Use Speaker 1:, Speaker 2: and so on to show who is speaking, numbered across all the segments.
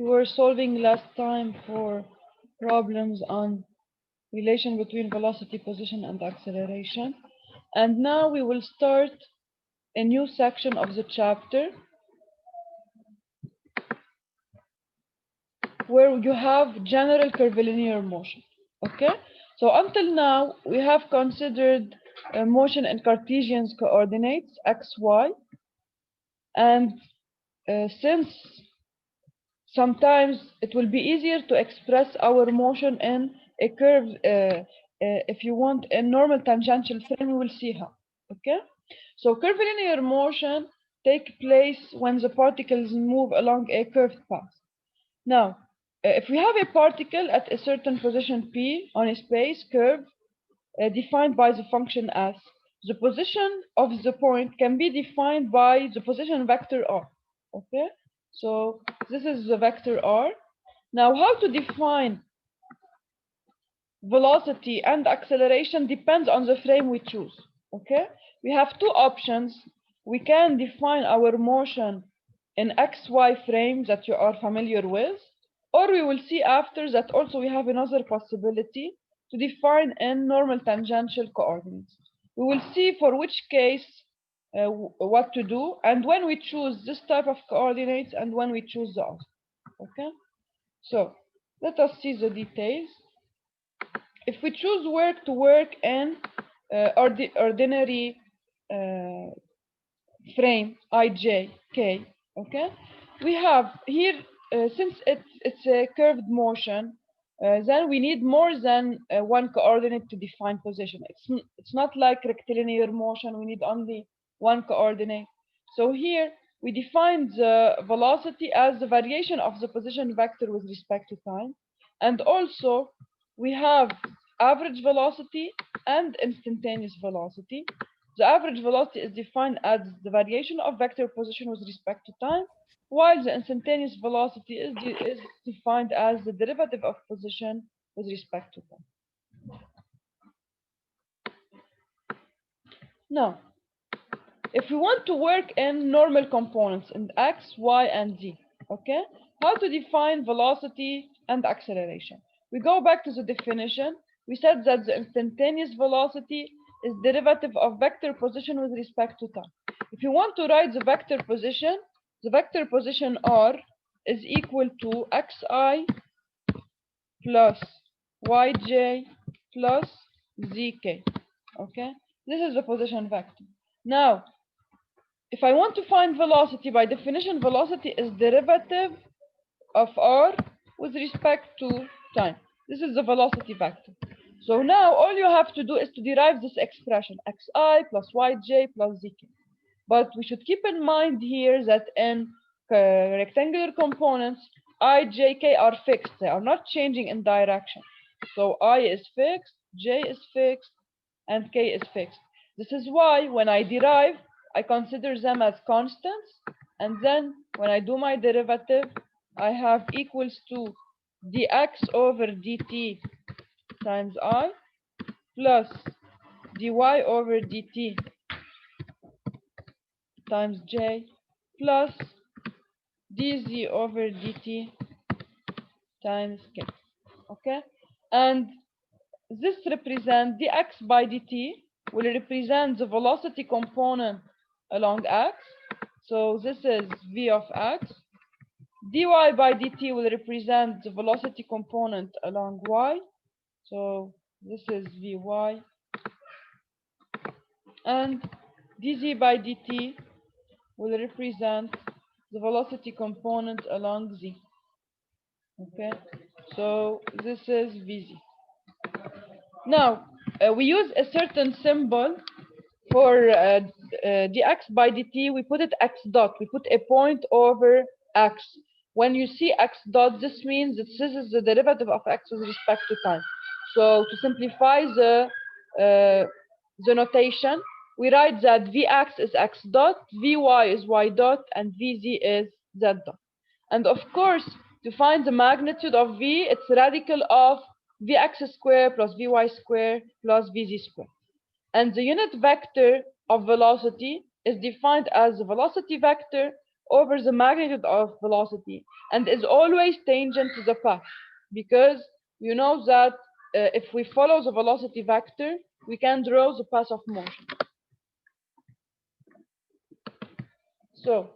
Speaker 1: We were solving last time for problems on relation between velocity, position, and acceleration. And now we will start a new section of the chapter where you have general curvilinear motion. Okay? So until now, we have considered motion in Cartesian coordinates, x, y. And since sometimes it will be easier to express our motion in a curve, if you want a normal tangential frame, we will see how. Okay? So curvilinear motion takes place when the particles move along a curved path. Now, if we have a particle at a certain position P on a space curve defined by the function S, the position of the point can be defined by the position vector R. Okay? So this is the vector R. Now, how to define velocity and acceleration depends on the frame we choose. Okay? We have two options. We can define our motion in XY frame that you are familiar with, or we will see after that also we have another possibility to define in normal tangential coordinates. We will see for which case what to do, and when we choose this type of coordinates and when we choose the other. Okay? So let us see the details. If we choose to work in ordinary frame ijk, okay, we have here since it's a curved motion, then we need more than one coordinate to define position. It's not like rectilinear motion. We need only one coordinate. So here we define the velocity as the variation of the position vector with respect to time, and also we have average velocity and instantaneous velocity. The average velocity is defined as the variation of vector position with respect to time, while the instantaneous velocity is defined as the derivative of position with respect to time. Now, if we want to work in normal components in x, y, and z, okay, how to define velocity and acceleration? We go back to the definition. We said that the instantaneous velocity is derivative of vector position with respect to time. If you want to write the vector position r is equal to xi plus yj plus zk. Okay, this is the position vector. Now, if I want to find velocity, by definition, velocity is derivative of r with respect to time. This is the velocity vector. So now all you have to do is to derive this expression, xi plus yj plus zk. But we should keep in mind here that in rectangular components, I, j, k are fixed. They are not changing in direction. So I is fixed, j is fixed, and k is fixed. This is why when I derive, I consider them as constants. And then when I do my derivative, I have equals to dx over dt times I plus dy over dt times j plus dz over dt times k. Okay? And this represents dx by dt will represent the velocity component along x. So this is v of x. dy by dt will represent the velocity component along y. So this is vy. And dz by dt will represent the velocity component along z. Okay, so this is vz. Now, we use a certain symbol for dx by dt. We put it x dot. We put a point over x. When you see x dot, this means that this is the derivative of x with respect to time. So to simplify the notation, we write that Vx is x dot, Vy is y dot, and Vz is z dot. And of course, to find the magnitude of V, it's radical of Vx squared plus Vy squared plus Vz squared. And the unit vector of velocity is defined as the velocity vector over the magnitude of velocity and is always tangent to the path, because you know that if we follow the velocity vector, we can draw the path of motion. So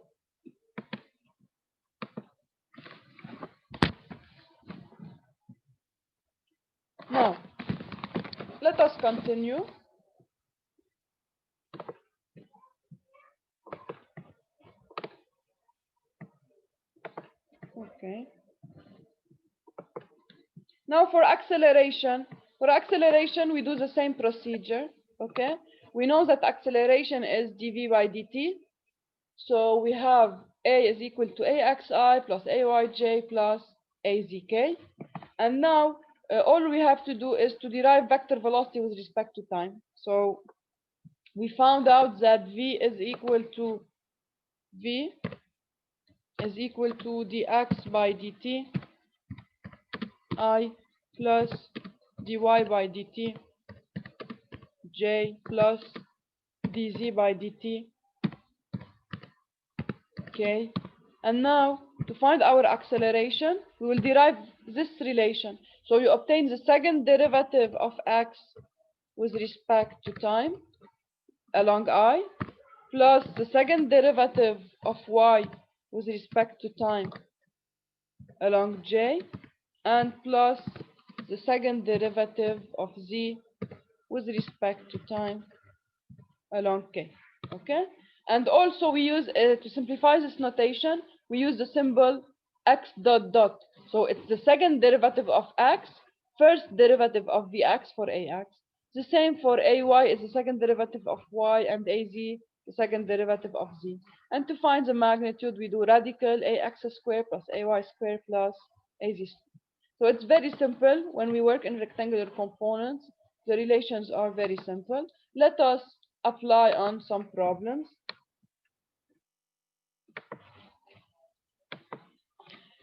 Speaker 1: now let us continue. Okay. Now for acceleration, we do the same procedure. Okay. We know that acceleration is dv by dt. So we have a is equal to axi plus ayj plus azk. And now all we have to do is to derive vector velocity with respect to time. So we found out that v is equal to dx by dt I plus dy by dt j plus dz by dt k. And now to find our acceleration, we will derive this relation. So you obtain the second derivative of x with respect to time along I plus the second derivative of y with respect to time along j, and plus the second derivative of z with respect to time along k. Okay. And also we use to simplify this notation, we use the symbol x dot dot. So it's the second derivative of x, first derivative of vx for ax. The same for ay is the second derivative of y, and az the second derivative of z. And to find the magnitude, we do radical ax squared plus ay squared plus az squared. So it's very simple. When we work in rectangular components, the relations are very simple. Let us apply on some problems.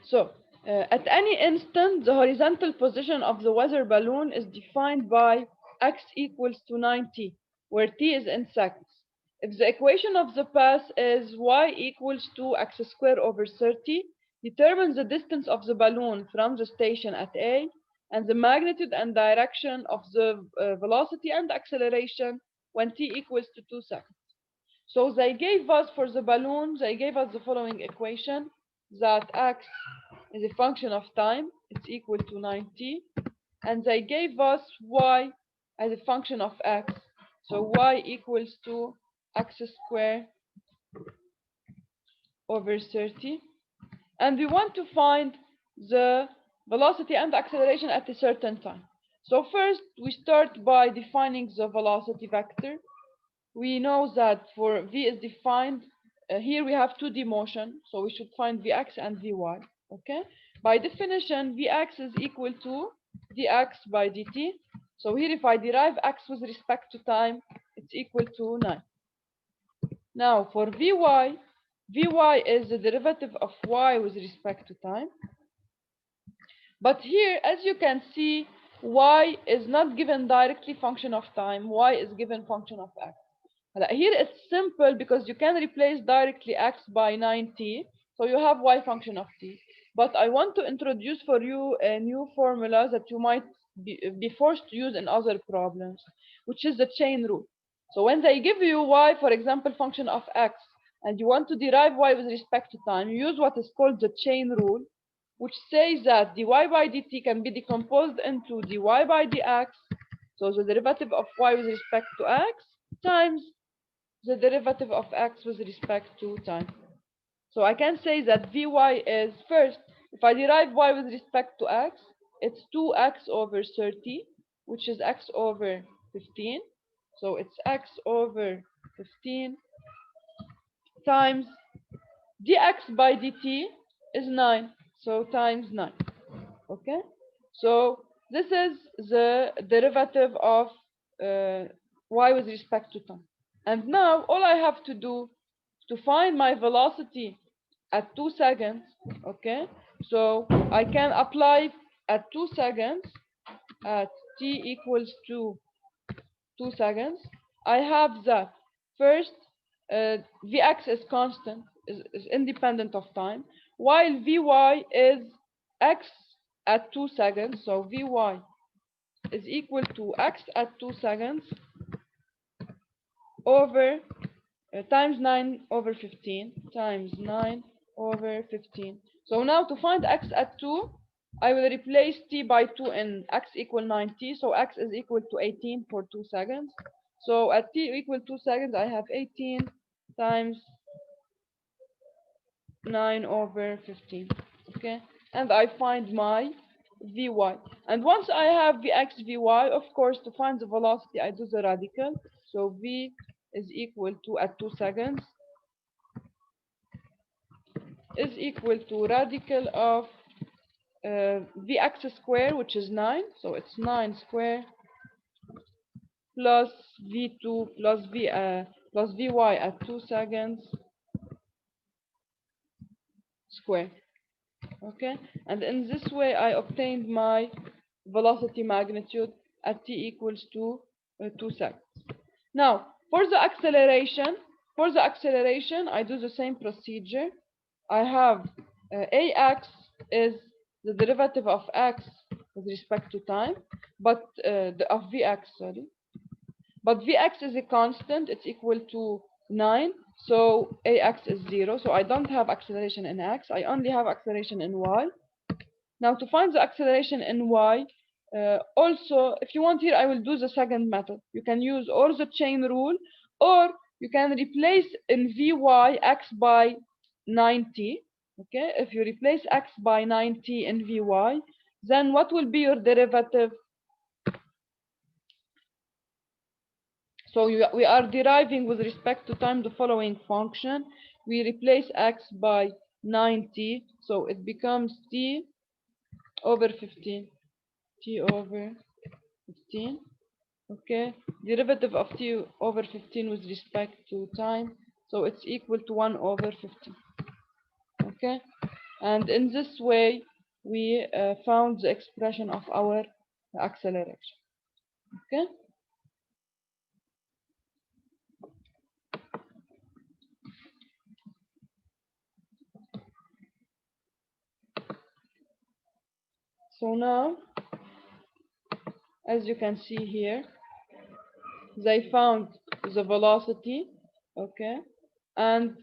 Speaker 1: So at any instant, the horizontal position of the weather balloon is defined by x equals to 90, where t is in seconds. If the equation of the path is y equals to x squared over 30, determine the distance of the balloon from the station at A and the magnitude and direction of the velocity and acceleration when t equals to 2 seconds. So they gave us, for the balloon, they gave us the following equation, that x is a function of time, it's equal to 90, and they gave us y as a function of x, so y equals to x squared over 30, and we want to find the velocity and acceleration at a certain time. So first we start by defining the velocity vector. We know that for v is defined, here we have 2D motion, so we should find vx and vy. Okay, by definition vx is equal to dx by dt. So here if I derive x with respect to time, it's equal to 9. Now for vy is the derivative of y with respect to time. But here, as you can see, y is not given directly function of time, y is given function of x. Here it's simple because you can replace directly x by 90, so you have y function of t. But I want to introduce for you a new formula that you might be forced to use in other problems, which is the chain rule. So when they give you y, for example, function of x, and you want to derive y with respect to time, you use what is called the chain rule, which says that dy by dt can be decomposed into dy by dx, so the derivative of y with respect to x, times the derivative of x with respect to time. So I can say that vy is, first, if I derive y with respect to x, it's 2x over 30, which is x over 15. So it's x over 15 times dx by dt is 9, so times 9. Okay, so this is the derivative of y with respect to time. And now all I have to do to find my velocity at 2 seconds, okay? So I can apply at 2 seconds, at t equals to 2 seconds. I have that first, vx is constant, is independent of time, while Vy is x at 2 seconds. So Vy is equal to x at 2 seconds over times 9 over 15 times 9 over 15. So now to find x at 2, I will replace t by 2 in x equal 9t. So x is equal to 18 for 2 seconds. So at t equal 2 seconds, I have 18 times 9 over 15. Okay, and I find my Vy. And once I have Vx, Vy, of course, to find the velocity, I do the radical. So V is equal to, at 2 seconds, is equal to radical of Vx square, which is 9. So it's 9 square plus V2 plus Vy at 2 seconds square. Okay, and in this way I obtained my velocity magnitude at t equals to 2 seconds. Now for the acceleration I do the same procedure. I have ax is the derivative of x with respect to time, but of vx, sorry, but vx is a constant. It's equal to 9. So ax is 0. So I don't have acceleration in x. I only have acceleration in y. Now to find the acceleration in y, also, if you want here, I will do the second method. You can use or the chain rule, or you can replace in Vy x by 9t. Okay, if you replace x by 9t in Vy, then what will be your derivative? So we are deriving with respect to time the following function. We replace x by 9t, so it becomes t over 15. T over 15. Okay, derivative of t over 15 with respect to time, so it's equal to 1 over 15. Okay, and in this way we found the expression of our acceleration. Okay, so now, as you can see here, they found the velocity. Okay, and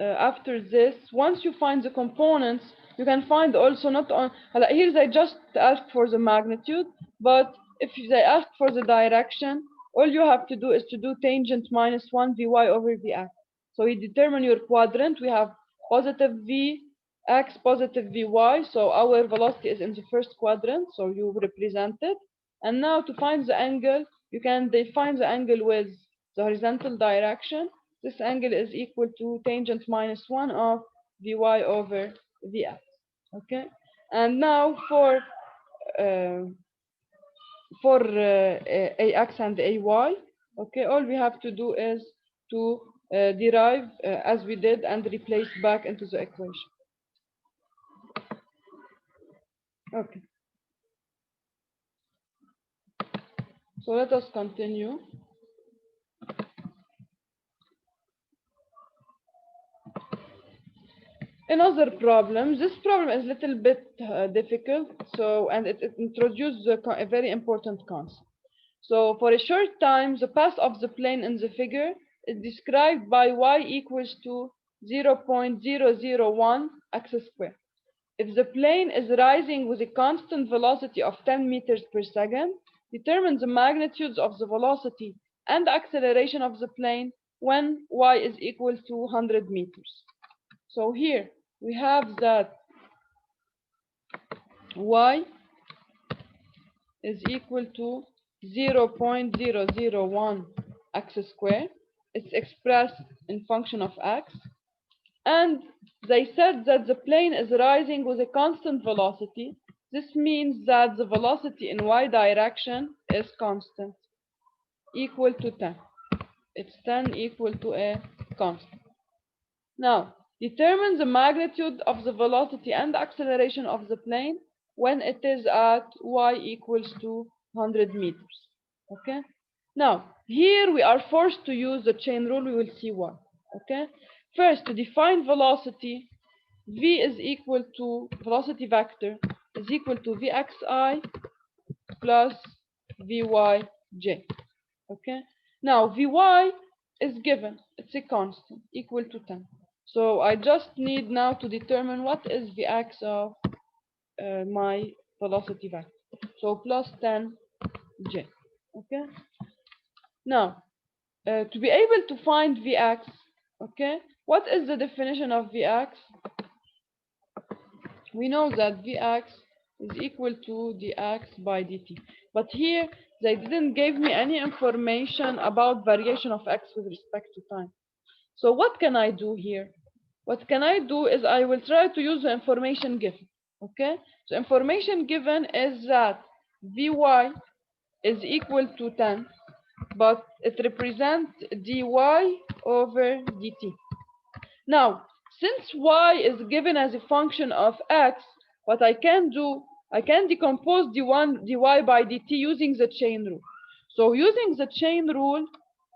Speaker 1: after this, once you find the components, you can find also not on here they just ask for the magnitude, but if they ask for the direction, all you have to do is to do tangent minus 1 Vy over Vx. So you determine your quadrant. We have positive Vx, positive Vy, so our velocity is in the first quadrant, so you represent it. And now to find the angle, you can define the angle with the horizontal direction. This angle is equal to tangent minus 1 of Vy over Vx. Okay, and now uh, for Ax and Ay, okay, all we have to do is to derive as we did and replace back into the equation. Okay, so let us continue. Another problem. This problem is a little bit difficult. So, and it introduces a very important concept. So, for a short time, the path of the plane in the figure is described by y equals to 0.001 x squared. If the plane is rising with a constant velocity of 10 meters per second, determine the magnitudes of the velocity and acceleration of the plane when y is equal to 100 meters. So here we have that y is equal to 0.001 x squared. It's expressed in function of x. And they said that the plane is rising with a constant velocity. This means that the velocity in y direction is constant, equal to 10. It's 10 equal to a constant. Now, determine the magnitude of the velocity and acceleration of the plane when it is at y equals to 100 meters. Okay? Now, here we are forced to use the chain rule. We will see why. Okay? First, to define velocity, v is equal to velocity vector is equal to vxi plus vyj. Okay. Now vy is given; it's a constant equal to 10. So I just need now to determine what is the x of my velocity vector. So plus 10j. Okay. Now, to be able to find Vx, okay, what is the definition of Vx? We know that Vx is equal to dx by dt. But here, they didn't give me any information about variation of x with respect to time. So what can I do here? What can I do is I will try to use the information given. Okay? So information given is that Vy is equal to 10, but it represents dy over dt. Now, since y is given as a function of x, what I can do, I can decompose dy by dt using the chain rule. So using the chain rule,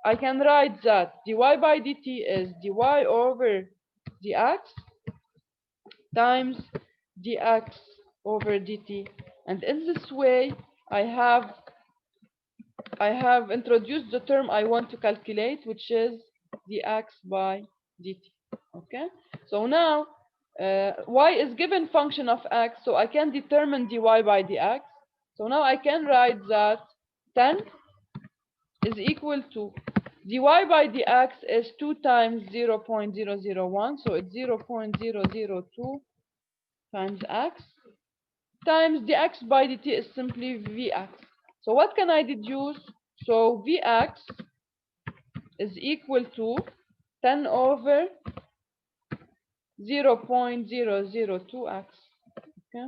Speaker 1: I can write that dy by dt is dy over dx times dx over dt. And in this way, I have introduced the term I want to calculate, which is dx by dt. Okay, so now y is given function of x, so I can determine dy by dx. So now I can write that 10 is equal to dy by dx is 2 times 0.001, so it's 0.002 times x times dx by dt is simply vx. So what can I deduce? So vx is equal to 10 over 0.002x. Okay,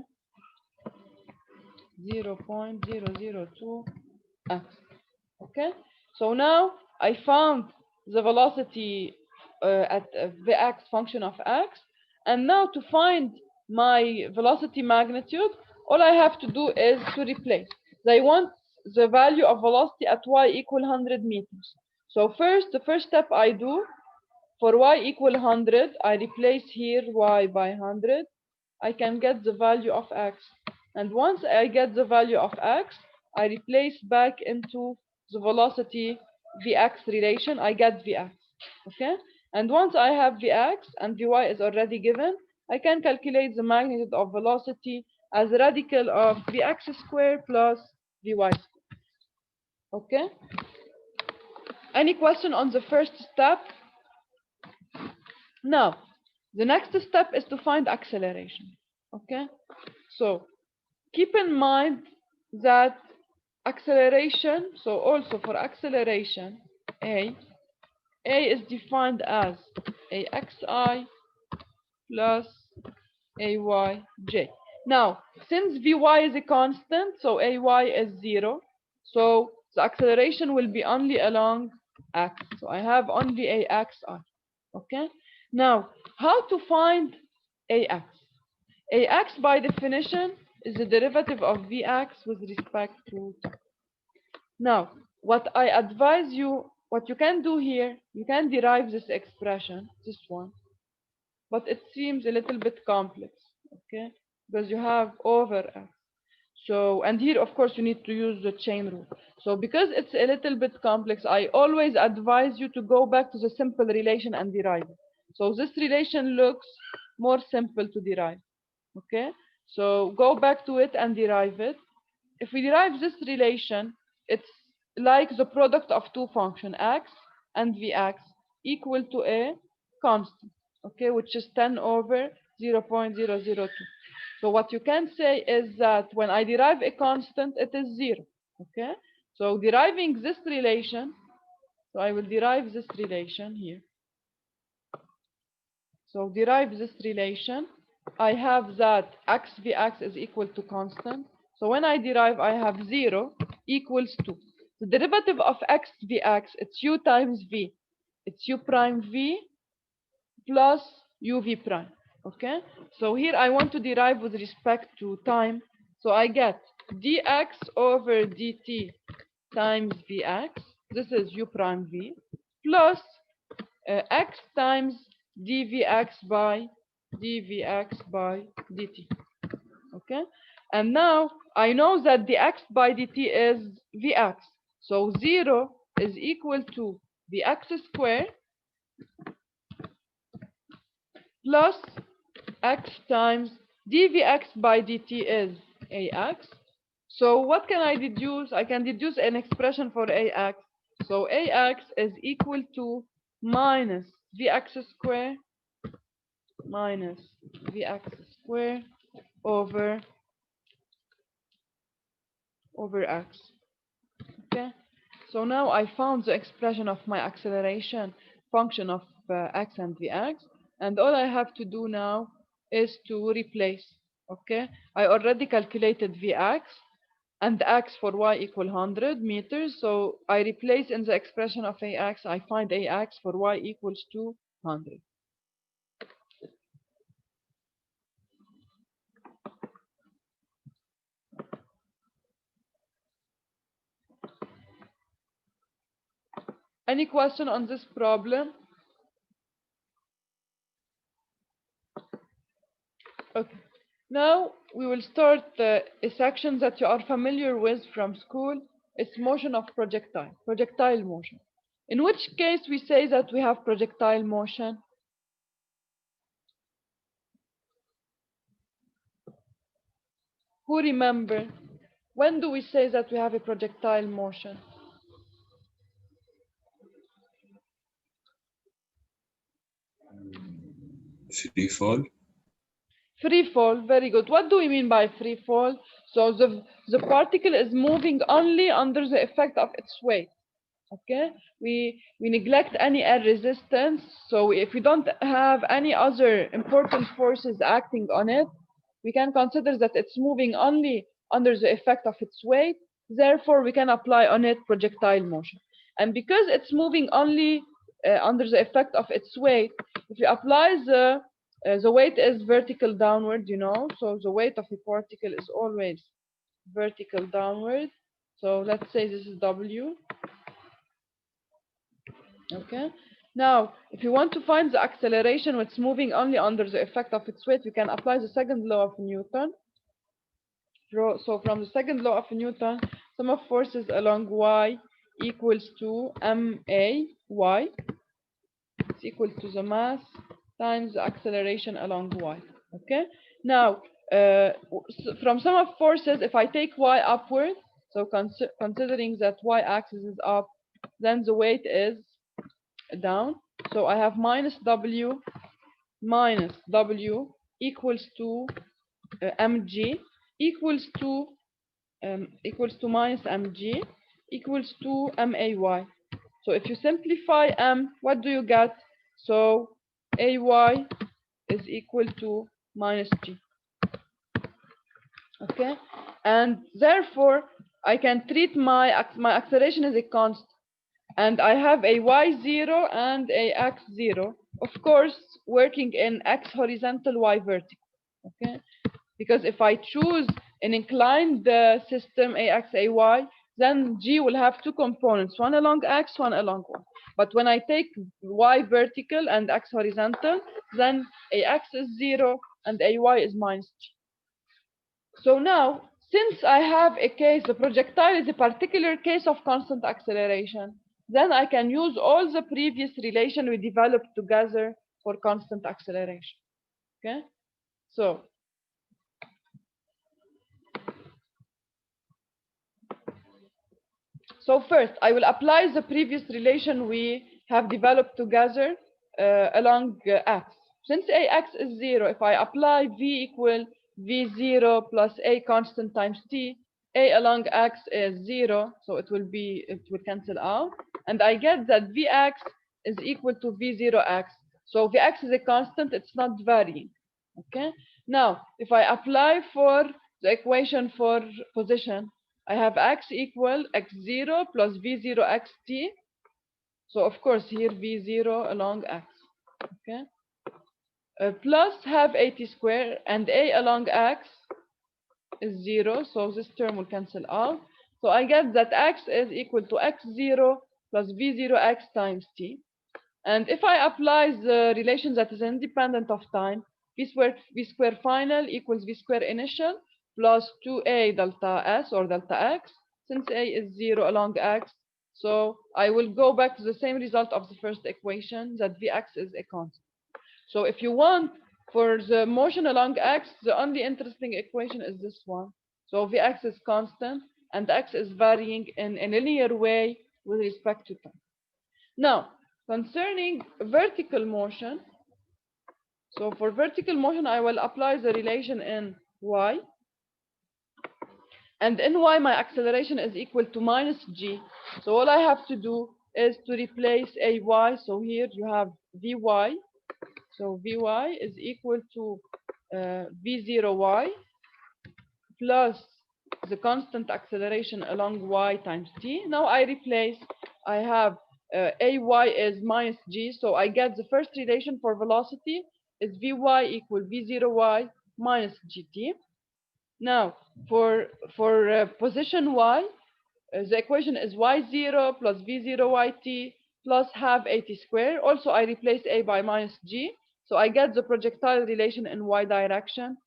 Speaker 1: 0.002x. Okay, so now I found the velocity at vx function of x, and now to find my velocity magnitude, all I have to do is to replace. They want the value of velocity at y equal 100 meters. So first, the first step I do, for y equal 100, I replace here y by 100. I can get the value of x. And once I get the value of x, I replace back into the velocity vx relation. I get vx. Okay? And once I have vx and vy is already given, I can calculate the magnitude of velocity as a radical of vx squared plus vy squared. Okay? Any question on the first step? Now, the next step is to find acceleration. Okay? So, keep in mind that acceleration, so also for acceleration, A is defined as AXI plus AYJ. Now, since Vy is a constant, so AY is 0, so the acceleration will be only along X. So I have only AXI. Okay? Now, how to find AX? AX by definition is the derivative of Vx with respect to time. Now, what I advise you, what you can do here, you can derive this expression, this one, but it seems a little bit complex, okay? Because you have over x. So, and here, of course, you need to use the chain rule. So, because it's a little bit complex, I always advise you to go back to the simple relation and derive it. So, this relation looks more simple to derive, okay? So, go back to it and derive it. If we derive this relation, it's like the product of two functions, x and vx, equal to a constant, okay, which is 10 over 0.002. So what you can say is that when I derive a constant, it is 0, okay? So deriving this relation, so I will derive this relation here. So derive this relation, I have that x vx is equal to constant. So when I derive, I have 0 equals 2. The derivative of x vx, it's u times v. It's u prime v plus uv prime. Okay? So here I want to derive with respect to time. So I get dx over dt times vx. This is u prime v plus x times dvx by dt. Okay, and now I know that the x by dt is vx, so 0 is equal to vx squared plus x times dvx by dt is ax. So what can I deduce? I can deduce an expression for ax. So ax is equal to minus vx squared minus vx squared over x. Okay, so now I found the expression of my acceleration function of x and vx, and all I have to do now is to replace. Okay, I already calculated vx and x for y equal 100 meters, so I replace in the expression of ax. I find ax for y equals 200. Any question on this problem? Okay. Now we will start a section that you are familiar with from school. It's motion of projectile motion. In which case we say that we have projectile motion? Who remember? When do we say that we have a projectile motion?
Speaker 2: Free fall.
Speaker 1: Free fall, very good. What do we mean by free fall? So the particle is moving only under the effect of its weight. Okay, we neglect any air resistance, so if we don't have any other important forces acting on it, we can consider that it's moving only under the effect of its weight. Therefore we can apply on it projectile motion, and because it's moving only under the effect of its weight, if you apply the weight is vertical downward, you know, so the weight of a particle is always vertical downward. So let's say this is w. Okay. Now, if you want to find the acceleration which is moving only under the effect of its weight, you can apply the second law of Newton. So from the second law of Newton, sum of forces along y equals to ma(y). It's equal to the mass times the acceleration along y. Okay. Now, from sum of forces, if I take y upward, so considering that y-axis is up, then the weight is down. So I have minus w equals to mg equals to minus mg equals to may. So if you simplify m, what do you get? So ay is equal to minus g. Okay, and therefore I can treat my acceleration as a constant, and I have a y0 and a x0, of course working in x horizontal, y vertical. Okay, because if I choose an inclined system ax ay, then g will have two components, one along x, one along y. But when I take y vertical and x horizontal, then ax is 0 and ay is minus g. So now, since I have a case, the projectile is a particular case of constant acceleration, then I can use all the previous relation we developed together for constant acceleration. Okay? So first, I will apply the previous relation we have developed together along x. Since ax is 0, if I apply v equal v0 plus a constant times t, a along x is 0, so it will cancel out, and I get that vx is equal to v0x. So vx is a constant, it's not varying. Okay. Now, if I apply for the equation for position, I have x equal x0 plus v0 xt. So of course here v0 along x. Okay. Plus have at squared, and a along x is 0, so this term will cancel out. So I get that x is equal to x0 plus v0x times t. And if I apply the relation that is independent of time, v square final equals v square initial plus 2a delta s or delta x, since a is 0 along x. So I will go back to the same result of the first equation, that vx is a constant. So if you want for the motion along x, the only interesting equation is this one. So vx is constant and x is varying in a linear way with respect to time. Now, concerning vertical motion, so for vertical motion, I will apply the relation in y. And in y, my acceleration is equal to minus g. So all I have to do is to replace ay. So here you have vy. So vy is equal to v0y plus the constant acceleration along y times t. Now I replace, I have ay is minus g, so I get the first relation for velocity is vy equal v0y minus gt. Now for position y, the equation is y0 plus v0yt plus half at squared. Also, I replace a by minus g, so I get the projectile relation in y direction,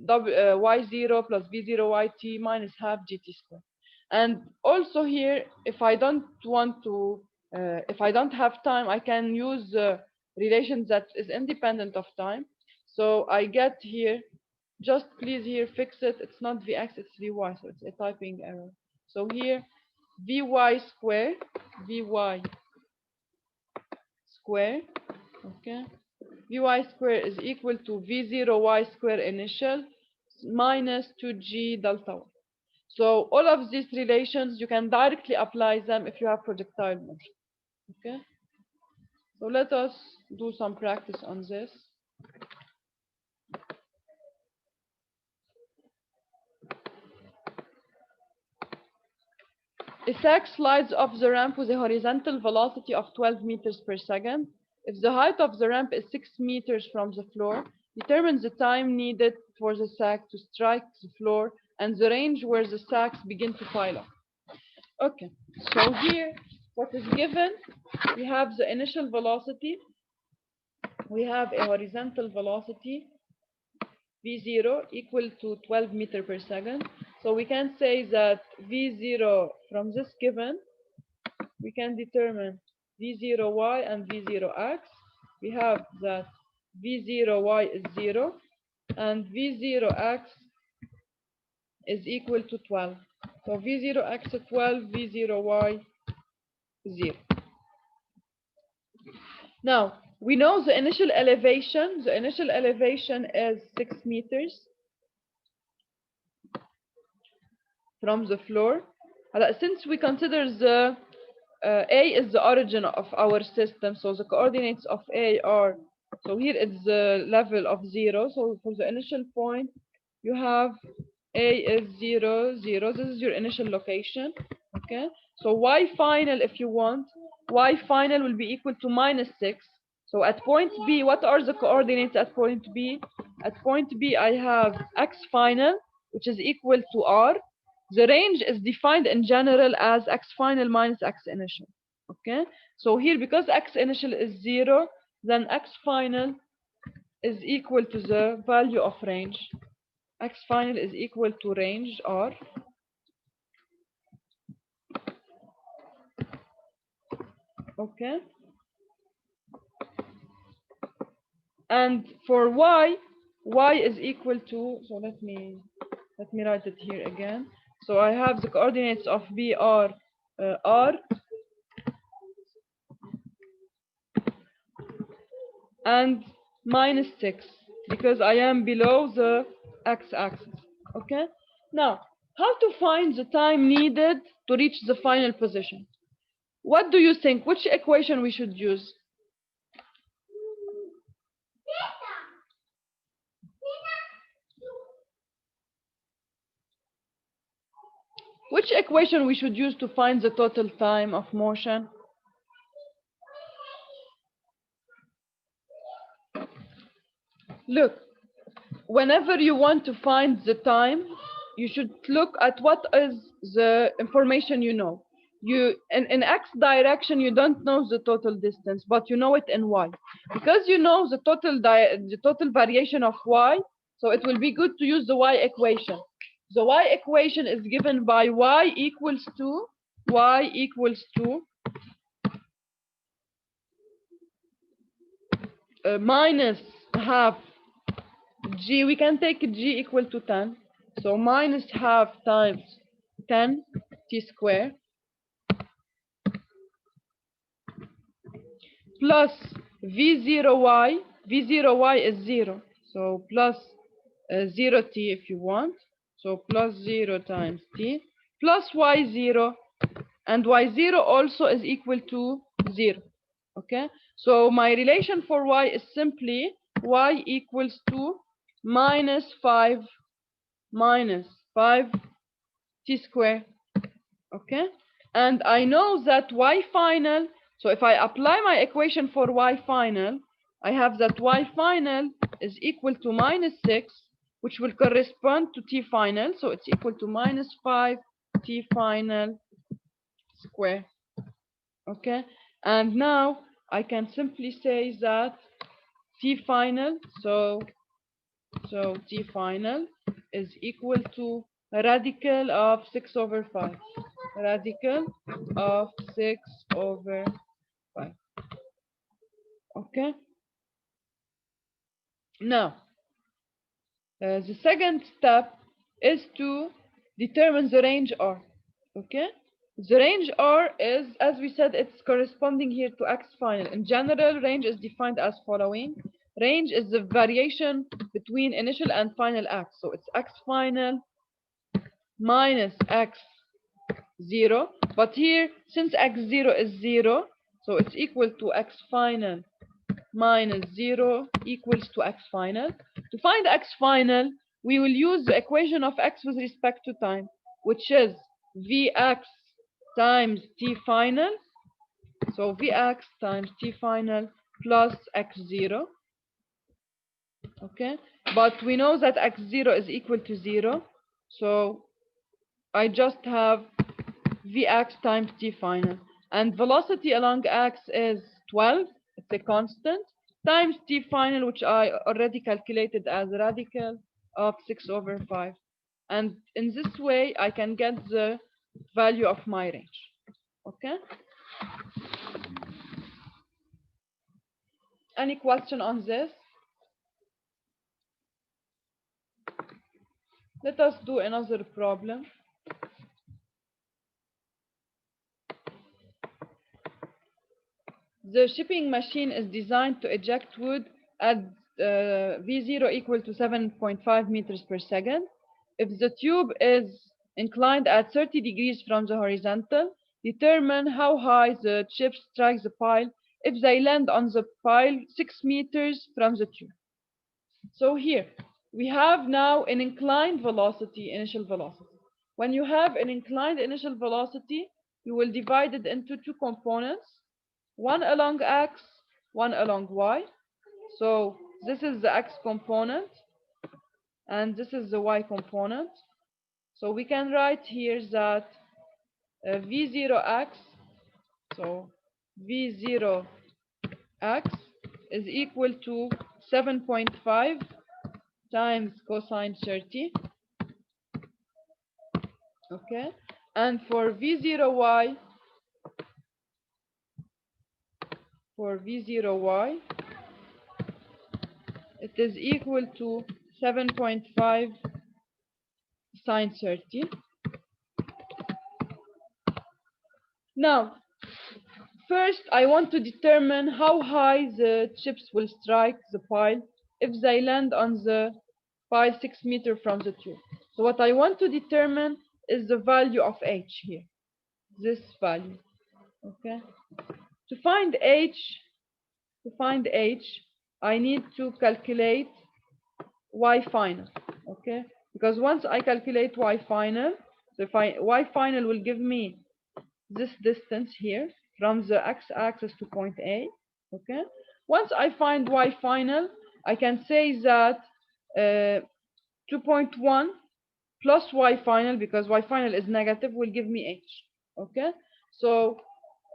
Speaker 1: y0 plus v0yt minus half gt squared. And also here, if I don't want to, if I don't have time, I can use relation that is independent of time. So I get here, just please here fix it. It's not vx, it's vy, so it's a typing error. So here, vy square, vy square, okay, vy square is equal to v0y square initial minus 2g delta y. So all of these relations, you can directly apply them if you have projectile motion, okay? So let us do some practice on this. A sack slides off the ramp with a horizontal velocity of 12 meters per second. If the height of the ramp is 6 meters from the floor, determine the time needed for the sack to strike the floor and the range where the sacks begin to pile up. Okay, so here, what is given, we have the initial velocity, we have a horizontal velocity, v0 equal to 12 meter per second. So we can say that v0 from this given, we can determine v0y and v0x. We have that v0y is 0 and v0x is equal to 12. So v0x is 12, v0y 0. Now, we know the initial elevation. The initial elevation is 6 meters from the floor. Since we consider the A is the origin of our system, so the coordinates of A are, so here it's the level of 0. So for the initial point, you have A is 0, 0. This is your initial location, okay? So Y final, if you want, Y final will be equal to minus 6. So at point B, what are the coordinates at point B? At point B, I have X final, which is equal to R. The range is defined in general as X final minus X initial, okay? So here, because X initial is 0, then X final is equal to the value of range. X final is equal to range R. Okay. And for Y is equal to, so let me write it here again. So I have the coordinates of B are R and minus 6, because I am below the x-axis, okay? Now, how to find the time needed to reach the final position? What do you think? Which equation we should use? Which equation we should use to find the total time of motion? Look, whenever you want to find the time, you should look at what is the information you know. In x direction you don't know the total distance, but you know it in y, because you know the total variation of y. So it will be good to use the y equation. The y equation is given by y equals to minus half g. We can take g equal to 10, so minus half times 10 t square plus v0y. v0y is 0, so plus 0t if you want, so plus 0 times t plus y0, and y0 also is equal to 0. Okay, so my relation for y is simply y equals to minus 5 t square. Okay, and I know that y final, so if I apply my equation for y final, I have that y final is equal to minus 6, which will correspond to t final, so it's equal to minus 5 t final square. Okay, and now I can simply say that t final, so t final is equal to radical of 6 over 5. Radical of 6 over 5. Okay, now the second step is to determine the range R. Okay, the range R is, as we said, it's corresponding here to x final. In general, range is defined as following. Range is the variation between initial and final x. So it's x final minus x 0. But here, since x0 is 0, so it's equal to x final minus 0 equals to x final. To find x final, we will use the equation of x with respect to time, which is Vx times t final. So Vx times t final plus x0. Okay, but we know that x0 is equal to 0. So I just have Vx times t final. And velocity along x is 12. It's a constant. Times t final, which I already calculated as radical of 6 over 5. And in this way, I can get the value of my range. Okay? Any question on this? Let us do another problem. The shipping machine is designed to eject wood at V0 equal to 7.5 meters per second. If the tube is inclined at 30 degrees from the horizontal, determine how high the chips strike the pile if they land on the pile 6 meters from the tube. So here, we have now an inclined velocity, initial velocity. When you have an inclined initial velocity, you will divide it into two components, one along x, one along y. So this is the x component, and this is the y component. So we can write here that v0x, so v0x is equal to 7.5 times cosine 30. Okay, and for v0y, it is equal to 7.5 sine 30. Now, first I want to determine how high the chips will strike the pile if they land on the pile 6 meters from the tube. So what I want to determine is the value of h here, this value. Okay, to find h, I need to calculate y final. Okay, because once I calculate y final, so if y final will give me this distance here from the x-axis to point A. Okay, once I find y final, I can say that 2.1 plus y final, because y final is negative, will give me h. Okay, So,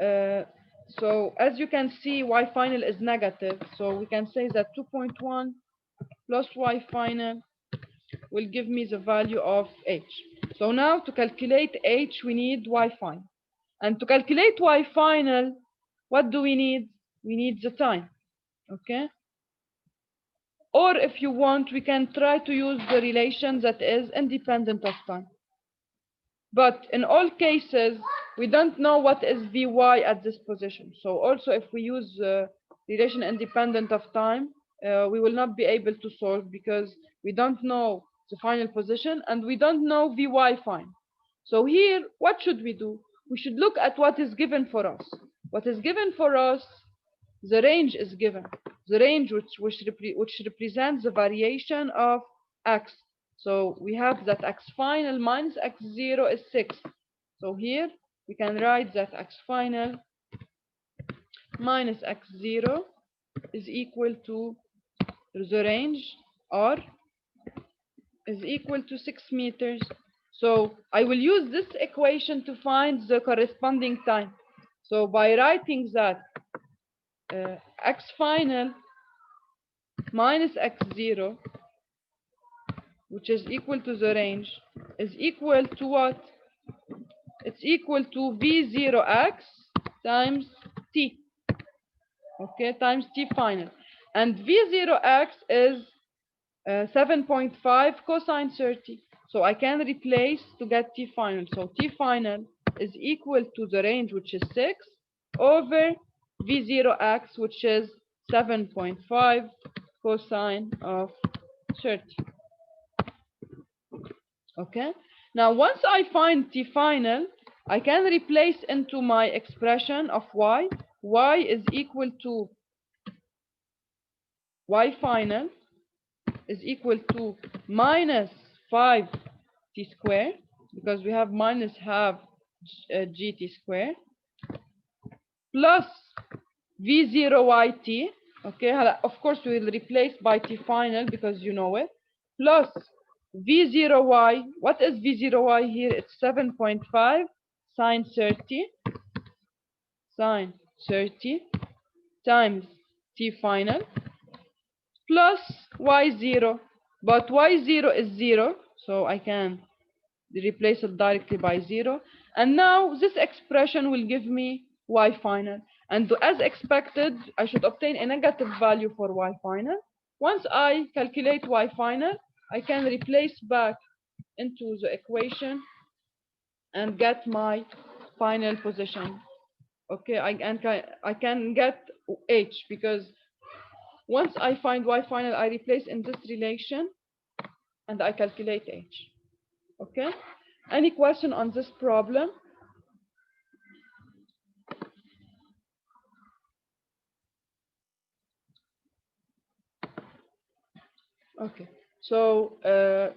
Speaker 1: uh, so as you can see, y final is negative. So we can say that 2.1 plus y final will give me the value of h. So now to calculate h, we need y final. And to calculate y final, what do we need? We need the time, okay? Or if you want, we can try to use the relation that is independent of time. But in all cases, we don't know what is Vy at this position. So also if we use relation independent of time, we will not be able to solve because we don't know the final position and we don't know Vy fine. So here, what should we do? We should look at what is given for us. What is given for us, the range is given. The range which represents the variation of x. So we have that x final minus x0 is 6. So here we can write that x final minus x0 is equal to the range r is equal to 6 meters. So I will use this equation to find the corresponding time. So by writing that x final minus x0, which is equal to the range, is equal to what? It's equal to v0x times t, okay, times t final. And v0x is 7.5 cosine 30. So I can replace to get t final. So t final is equal to the range, which is 6, over v0x, which is 7.5 cosine of 30. Okay. Now, once I find t final, I can replace into my expression of y. Y is equal to y final is equal to minus 5 t squared, because we have minus half gt squared, plus v0yt. Okay, of course we will replace by t final because you know it, plus v0y. What is v0y here? It's 7.5 sine 30 times t final plus y0. But y0 is 0, so I can replace it directly by 0. And now this expression will give me y final. And as expected, I should obtain a negative value for y final. Once I calculate y final, I can replace back into the equation and get my final position. Okay, I can get h, because once I find y final, I replace in this relation and I calculate h. Okay, any question on this problem? Okay, so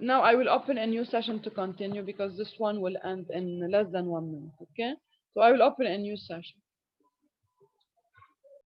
Speaker 1: now I will open a new session to continue because this one will end in less than 1 minute. Okay, so I will open a new session.